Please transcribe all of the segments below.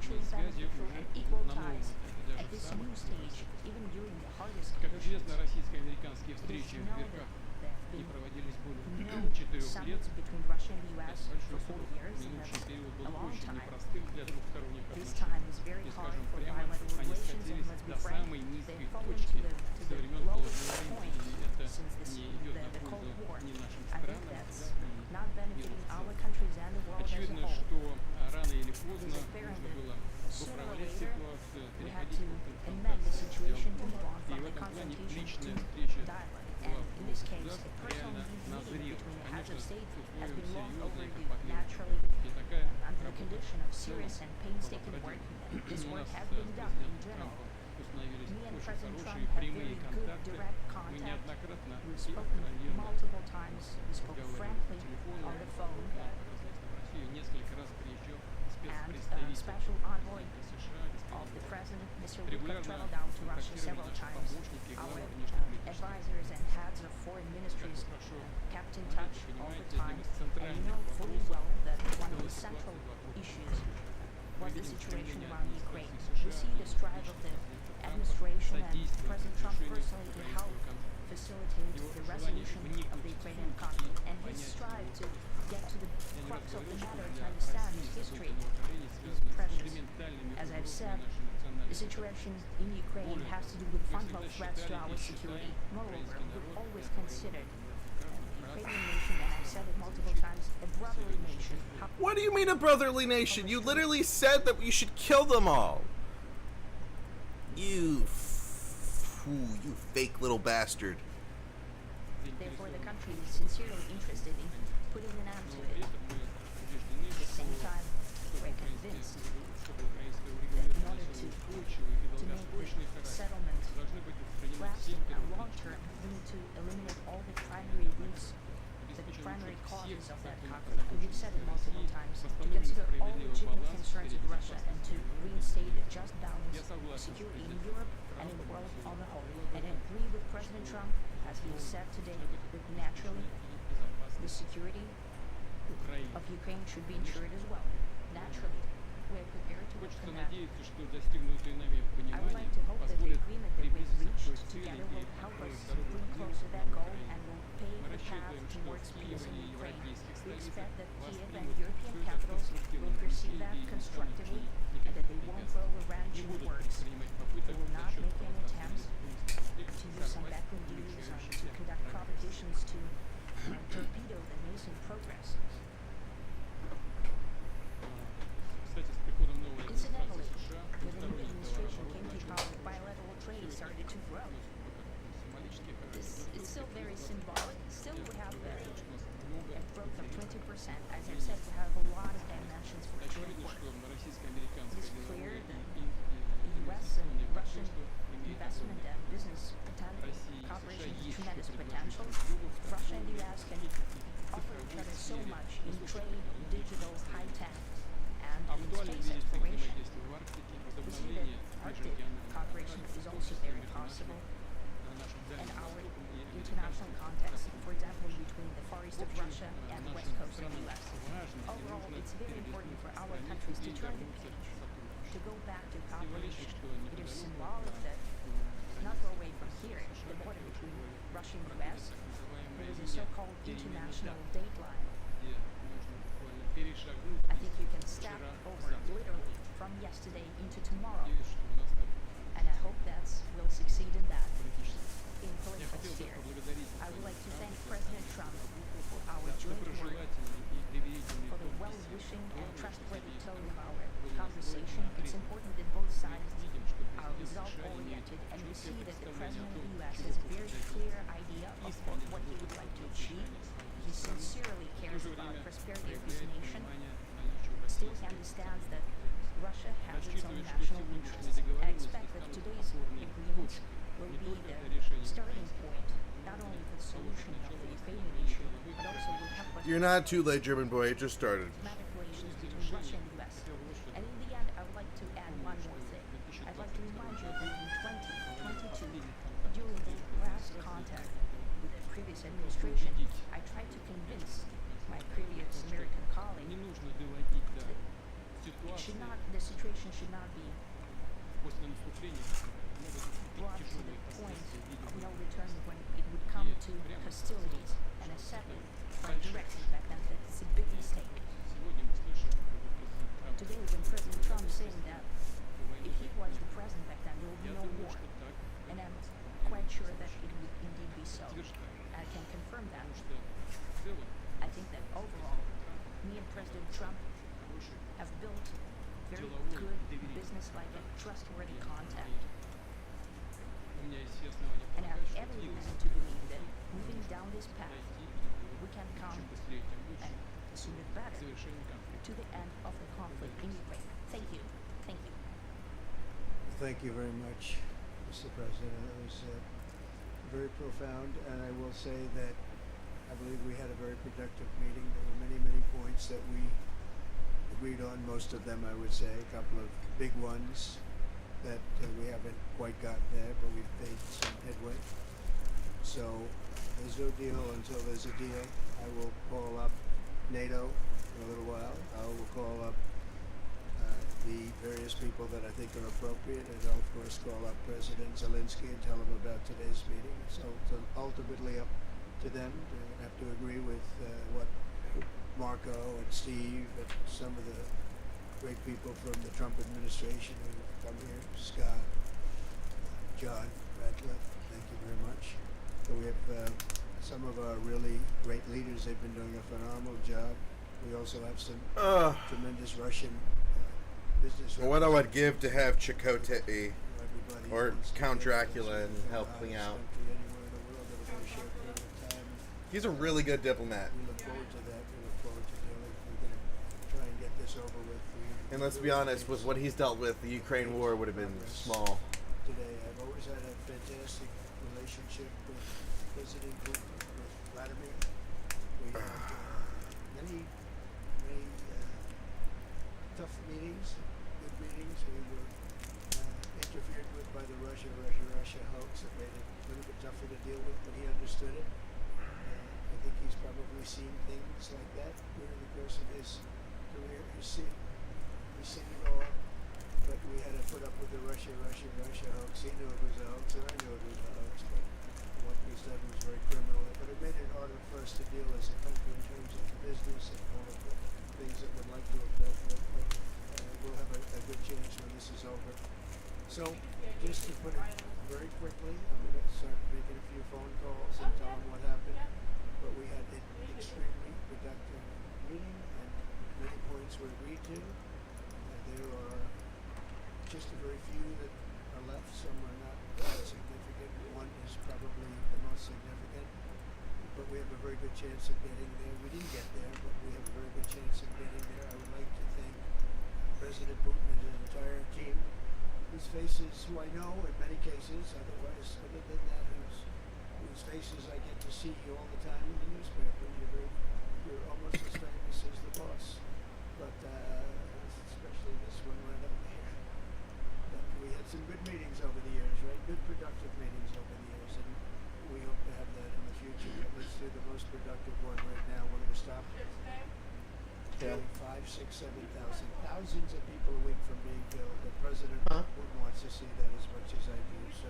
mutually beneficial and equal ties. At this new stage, even during the hardest Как conditions, известно, российско-американские it is встречи в known верхах that there have не been проводились более no 4 лет. summits between Russia and the Это US for большой 4 срок. years, and Минувший that's период был a long очень time. непростым для двухсторонних This отношений. time is very И hard скажем for прямо, bilateral они relations, and скатились let's be до frank, самой they've низкой fallen точки to со the времен lowest Холодной войны, point и это since не идет на the Cold пользу War. ни нашим I think странам, that's да, и not миру benefiting в our целом. countries and the world as a Очевидно, whole. что рано или It поздно is apparent нужно that было sooner or выправлять later ситуацию, we have переходить to к amend the конфронтации, к situation to диалогу. move on И from в the этом плане confrontation личная to встреча dialogue. And глав in двух this case, государств a personal реально meeting назрела. between the heads Конечно, of с state has условием been long серьезной, как overdue. потребуется. Naturally, И такая under the работа condition в of целом serious and была painstaking work, проделана. and this У work нас has с been done in президентом general. Трампом установились Me and очень President Trump хорошие have прямые very good контакты. direct Мы contact. неоднократно We've и spoken откровенно multiple times. We spoke разговаривали по frankly телефону. on the phone, Нам, как известно, в Россию несколько раз приезжал and спецпредставитель special envoy президента США, of the господин president, Mr. Woodcock, Регулярно traveled down to Russia контактировали several наши times. помощники, Our главы внешних политических. advisors and heads of foreign Как ministries вы хорошо kept in знаете, touch all the понимаете, time. одним из And you центральных know fully вопросов well that one of стала the central ситуация вокруг issues Мы was the видим situation стремление around Ukraine. администрации We США see и the strive of лично the президента Трампа administration and содействовать President Trump разрешению personally to help украинского конфликта. facilitate Его the желание resolution of the вникнуть в Ukrainian суть conflict, и and his понять strive его to get to the Я не раз crux of the говорил, что matter, to для understand России its history, события на Украине is связаны с prejudice. элементальными As I've угрозами said, нашей the национальной situation in Ukraine Более has to того, do with мы fundamental всегда threats to считали our и security. считаем Moreover, украинский we've народ, always я говорил considered неоднократно, the брат, Ukrainian nation, and I've said it multiple times, a brotherly nation. What do you mean a brotherly nation? You literally said that we should kill them all. You fake little bastard. Therefore, the country is sincerely interested in putting an end to it. At the same time, we're convinced that in order to make settlement lasting and long-term, we need to eliminate all the primary roots, the primary causes of that conflict. And we've said it multiple times, to consider all legitimate concerns of Russia and to reinstate a just balance of security in Europe and in the world on the whole. And I agree with President Trump, as he said today, that naturally the security of Ukraine should be ensured as well. Naturally, we're prepared to work Хочется on that. надеяться, что достигнутые нами I would понимание like to hope that the позволит agreement that we've приблизиться к reached той цели together и will help откроет us дорогу bring к миру closer that на goal Украине. and will pave Мы the path рассчитываем, что towards в peace Киеве in и Ukraine. европейских We столицах expect that Kiev and воспримут European все это в capitals will конструктивном perceive ключе that и не станут constructively, чинить and that they никаких won't препятствий. throw a wrench Не in the будут works. предпринимать They попыток will за not счет make any провокации attempts или to use some сорвать backroom deals to намечающиеся conduct прогресс. provocations to torpedo the nascent progress. Кстати, с приходом новой Incidentally, администрации США when the new двусторонний administration came to товарооборот power, bilateral trade started to grow. символический характер. It's still very symbolic. Still, we have У нас много a growth of 20%. As I've said, we have a lot of dimensions for trade очевидно, work. что российско-американское It is деловое clear и that the US and инвестиционное Russian партнерство имеет investment огромный and business России и cooperation США has есть что tremendous предложить potential. друг другу в Russia and the торговле, US can offer each other so сфере much in воздушных trade, технологий, digital, high-tech, and in актуальным space видится exploration. взаимодействие в Арктике, We see that возобновление Arctic межрегиональных cooperation контактов, is в том also числе very между possible, нашим and Дальним our Востоком и international американским context, контактом. for example, between the Far East В of общем, Russia and the West нашим Coast of the странам US. важно и Overall, нужно it's very important for our стране countries to и turn the вернуться page, к to сотрудничеству. go back to Символично, cooperation. что It is неподалеку symbolic that not far away from here, the border between Russia and the US, так называемая there is a линия so-called international date line. где можно буквально перешагнуть I think you can step вчера в over завтра. literally from yesterday into tomorrow, Надеюсь, что у нас так and I hope that will succeed in that. политически. In Я political хотел бы sphere, поблагодарить I would like to thank Трампа President Trump for our за joint work, доброжелательный и доверительный for the тон беседы. well-wishing and Главное, что trustworthy Соединенные tone of Штаты our были настроены conversation. на It's ответственность. important that both sides Мы видим, что are президент США имеет result-oriented, and we четкое see that the представление о President of том, the US чего has a хочет very добиться. clear idea of Искренне what he would заботится like о to процветании achieve. своей He страны. sincerely В то cares же about время prosperity of his проявляет nation. понимание наличию Still, he российской understands that Russia has its own Рассчитывает, что national сегодняшние interests. I договоренности expect that станут today's опорной agreements точкой will не be только the для решения starting украинского point, not но only и for the solution of the начало Ukrainian восстановления issue, деловых but also will help us You're not too late, German boy. It just started. diplomatic relations between Russia and the US. And in the end, I would like to add one more thing. I'd like to remind you that in 2022, during the last contact with the previous administration, I tried to convince my previous American colleague Не нужно доводить до it should ситуации, not, the situation situation should not be после наступления могут быть brought to тяжелые the point последствия в виде of no военных return действий. when it would come to hostilities. And I said quite directly back then that it's a big mistake. Сегодня мы слышим, как президент Трамп Today, when President Trump is saying that что войну if he was the закончить. president back then, there will be Я no думаю, war. что так And I'm quite sure that it would indeed be so. утверждаю. I can confirm that. Потому что в целом I think that overall, me and President Trump хороший have built very деловой good, и доверительный business-like, and trustworthy и contact. у меня есть все основания And I have полагать, что every двигаться reason to believe that moving down this path, дойти we can come, чем быстрее, тем лучше and the sooner the к better, завершению конфликта. to the end of the conflict in Ukraine. Thank you. Thank you. Thank you very much, Mr. President. It was very profound, and I will say that I believe we had a very productive meeting. There were many, many points that we agreed on. Most of them, I would say, a couple of big ones that we haven't quite gotten there, but we've made some headway. So there's no deal until there's a deal. I will call up NATO in a little while. I will call up the various people that I think are appropriate, and I'll of course call up President Zelensky and tell him about today's meeting. So it's ultimately up to them. They're going to have to agree with what Marco and Steve and some of the great people from the Trump administration who come here, Scott, John Radcliffe, thank you very much. So we have some of our really great leaders. They've been doing a phenomenal job. We also have some tremendous Russian business. What I would give to have Chakotay everybody or wants to Count get Dracula and from help out of clean this out. country, anywhere in the world at a very short period of time. He's a really good diplomat. We look forward to that. We look forward to doing it. We're going to try and get this over with. And let's be honest, with what he's dealt with, the Ukraine war would have been small. Today, I've always had a fantastic relationship with President Putin, with Vladimir. We had many, many tough meetings, good meetings. We were interfered with by the Russia hoax that made it a little bit tougher to deal with, but he understood it. I think he's probably seen things like that during the course of his career. He's seen it all, but we had to put up with the Russia hoax. He knew it was a hoax, and I knew it was a hoax, but what was done was very criminal. But it made it harder for us to deal as a country in terms of the business and all of the things that we'd like to have dealt with. But we'll have a good chance when this is over. So, just to put it very quickly, I'm going to start making a few phone calls and tell them what happened. But we had an extremely productive meeting, and many points were agreed to. There are just a very few that are left. Some are not that significant. One is probably the most significant. But we have a very good chance of getting there. We didn't get there, but we have a very good chance of getting there. I would like to thank President Putin and his entire team, whose faces, who I know in many cases, otherwise, other than that, whose faces I get to see all the time in the newspaper. You're almost as famous as the boss. But especially this one right up here. But we had some good meetings over the years, right? Good productive meetings over the years, and we hope to have that in the future. But let's do the most productive one right now. We're going to stop killing 5, 6, 7,000, thousands of people a week from being killed. The President Putin wants to see that as much as I do. So,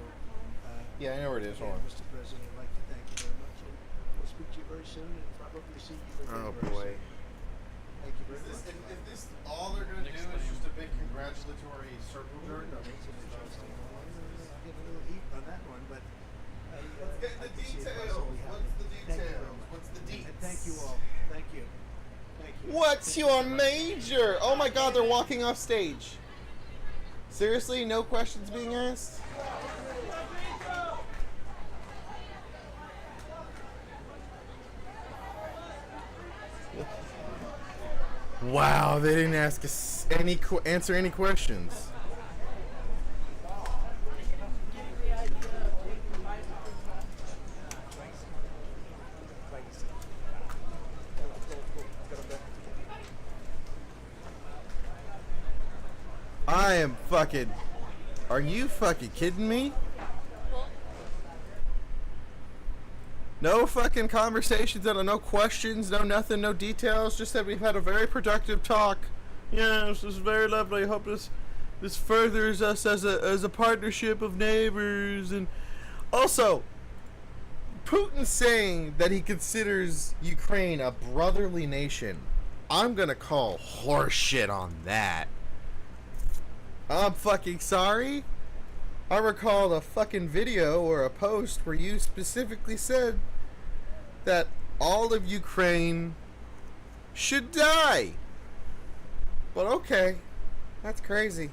Yeah, I know where it is. Hold on. Mr. President, I'd like to thank you very much, and we'll speak to you very soon, and probably see you again Oh very boy. soon. Thank you very much. If this all they're gonna do is just a big congratulatory circle jerk, Get a little heat on that one, but let's get I the can see it details. possibly What's the happening. Thank you very details? much. What's the deets? And thank you all. Thank you. Thank you. What's your major? Oh my God, they're walking off stage. Seriously, no questions being asked? Wow, they didn't ask us answer any questions. I am fucking. Are you fucking kidding me? No fucking conversations, no questions, no nothing, no details. Just that we've had a very productive talk. Yeah, this is very lovely. I hope this This furthers us as a partnership of neighbors, and also Putin saying that he considers Ukraine a brotherly nation. I'm gonna call horseshit on that. I'm fucking sorry. I recall a fucking video or a post where you specifically said that all of Ukraine should die. But okay, that's crazy.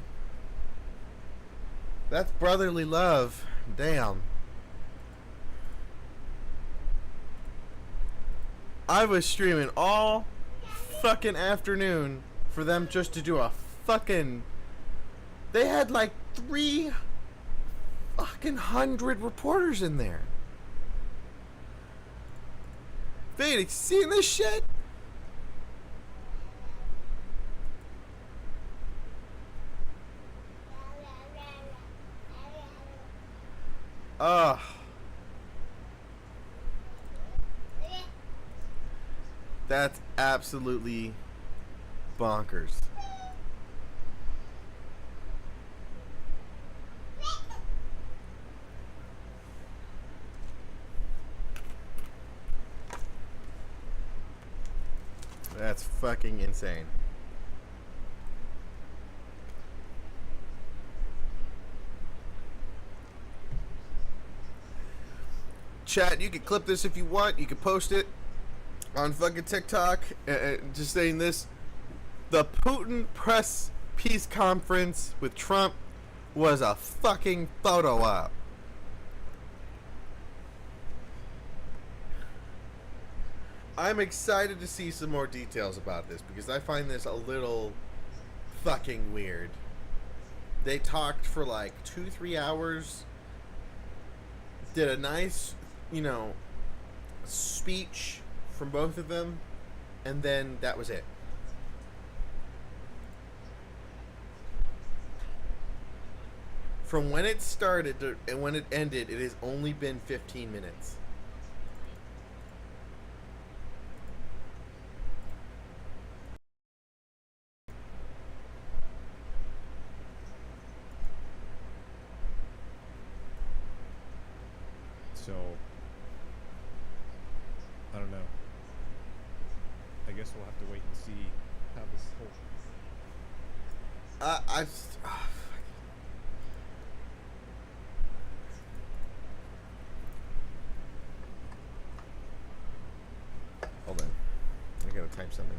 That's brotherly love. Damn. I was streaming all fucking afternoon for them just to do a fucking... They had like 3 fucking 100 reporters in there. They ain't seen this shit? Ugh. That's absolutely bonkers. That's fucking insane. Chat, you can clip this if you want. You can post it on fucking TikTok. Just saying this. The Putin press peace conference with Trump was a fucking photo op. I'm excited to see some more details about this because I find this a little fucking weird. They talked for like 2-3 hours. Did a nice, speech from both of them, and then that was it. From when it started to, and when it ended, it has only been 15 minutes. So, I don't know. I guess we'll have to wait and see how this whole... Hold on. I gotta type something.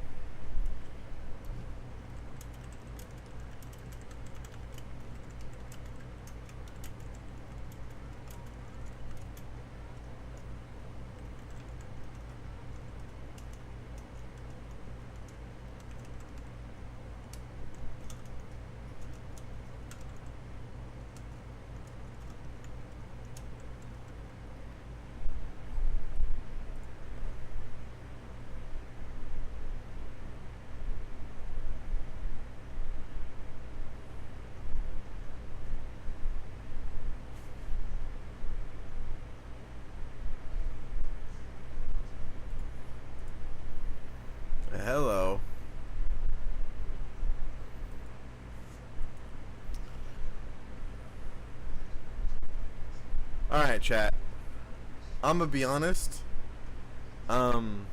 Hello. Alright, chat. I'm gonna be honest. Hold on.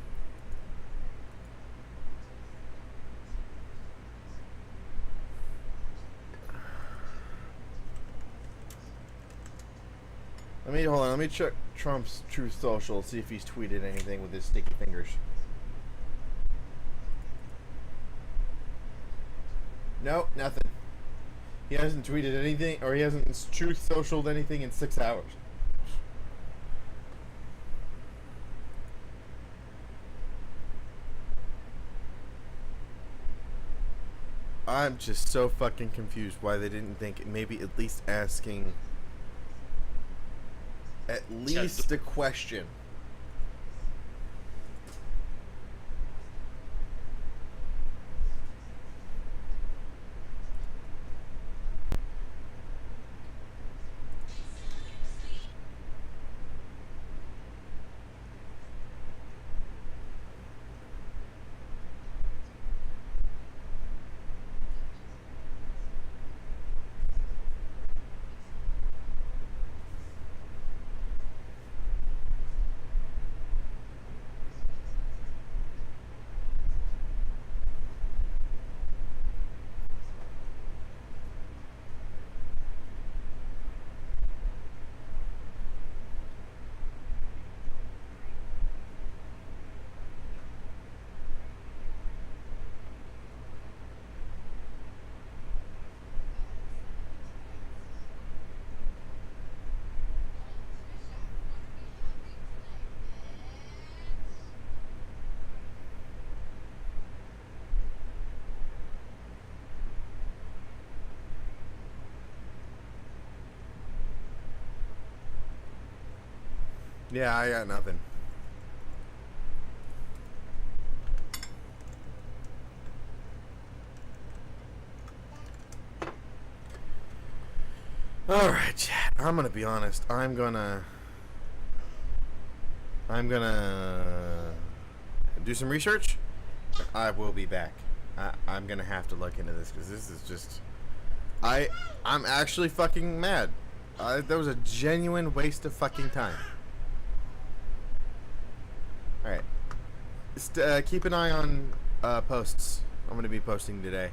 Let me check Trump's Truth Social, see if he's tweeted anything with his sticky fingers. Nope, nothing. He hasn't tweeted anything, or he hasn't Truth Socialed anything in 6 hours. I'm just so fucking confused why they didn't think maybe at least asking at least a question. Yeah, I got nothing. Alright, chat. I'm gonna be honest. I'm gonna do some research. I will be back. I'm gonna have to look into this because this is just... I'm actually fucking mad. That was a genuine waste of fucking time. Alright. Just keep an eye on posts. I'm gonna be posting today.